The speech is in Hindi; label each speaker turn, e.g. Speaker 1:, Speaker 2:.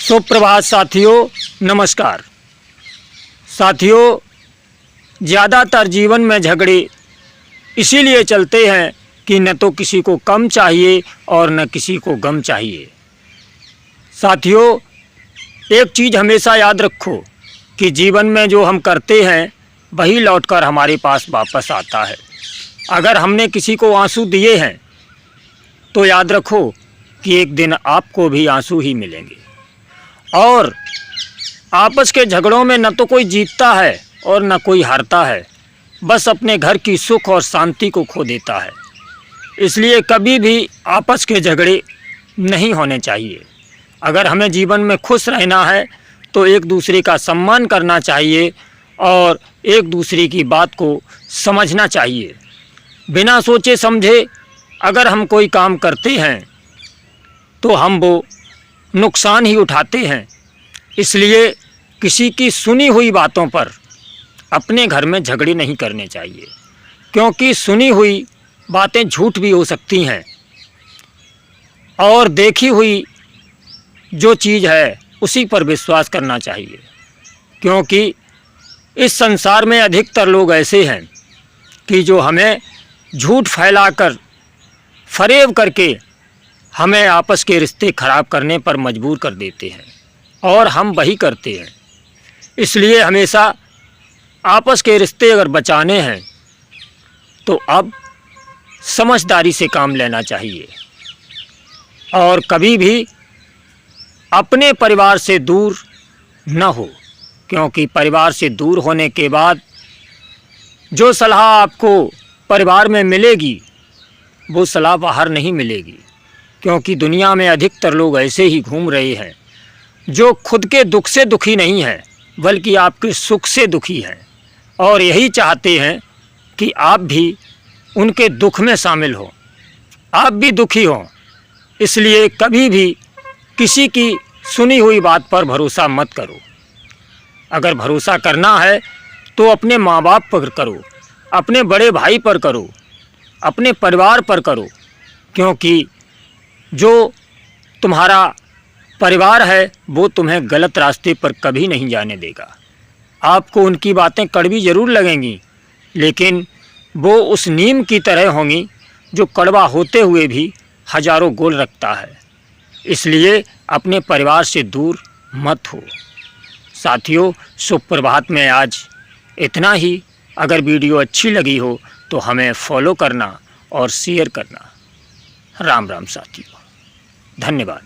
Speaker 1: सुप्रभात साथियों, नमस्कार साथियों। ज़्यादातर जीवन में झगड़े इसीलिए चलते हैं कि न तो किसी को कम चाहिए और न किसी को गम चाहिए। साथियों, एक चीज़ हमेशा याद रखो कि जीवन में जो हम करते हैं वही लौटकर हमारे पास वापस आता है। अगर हमने किसी को आंसू दिए हैं तो याद रखो कि एक दिन आपको भी आंसू ही मिलेंगे। और आपस के झगड़ों में न तो कोई जीतता है और न कोई हारता है, बस अपने घर की सुख और शांति को खो देता है। इसलिए कभी भी आपस के झगड़े नहीं होने चाहिए। अगर हमें जीवन में खुश रहना है तो एक दूसरे का सम्मान करना चाहिए और एक दूसरे की बात को समझना चाहिए। बिना सोचे समझे अगर हम कोई काम करते हैं तो हम वो नुकसान ही उठाते हैं। इसलिए किसी की सुनी हुई बातों पर अपने घर में झगड़े नहीं करने चाहिए, क्योंकि सुनी हुई बातें झूठ भी हो सकती हैं और देखी हुई जो चीज़ है उसी पर विश्वास करना चाहिए। क्योंकि इस संसार में अधिकतर लोग ऐसे हैं कि जो हमें झूठ फैलाकर फरेब करके हमें आपस के रिश्ते ख़राब करने पर मजबूर कर देते हैं और हम वही करते हैं। इसलिए हमेशा आपस के रिश्ते अगर बचाने हैं तो अब समझदारी से काम लेना चाहिए और कभी भी अपने परिवार से दूर न हो, क्योंकि परिवार से दूर होने के बाद जो सलाह आपको परिवार में मिलेगी वो सलाह बाहर नहीं मिलेगी। क्योंकि दुनिया में अधिकतर लोग ऐसे ही घूम रहे हैं जो खुद के दुख से दुखी नहीं हैं बल्कि आपके सुख से दुखी हैं और यही चाहते हैं कि आप भी उनके दुख में शामिल हो, आप भी दुखी हों। इसलिए कभी भी किसी की सुनी हुई बात पर भरोसा मत करो। अगर भरोसा करना है तो अपने माँ बाप पर करो, अपने बड़े भाई पर करो, अपने परिवार पर करो। क्योंकि जो तुम्हारा परिवार है वो तुम्हें गलत रास्ते पर कभी नहीं जाने देगा। आपको उनकी बातें कड़वी ज़रूर लगेंगी, लेकिन वो उस नीम की तरह होंगी जो कड़वा होते हुए भी हजारों गोल रखता है। इसलिए अपने परिवार से दूर मत हो। साथियों, सुप्रभात में आज इतना ही। अगर वीडियो अच्छी लगी हो तो हमें फॉलो करना और शेयर करना। राम राम साथियों, धन्यवाद।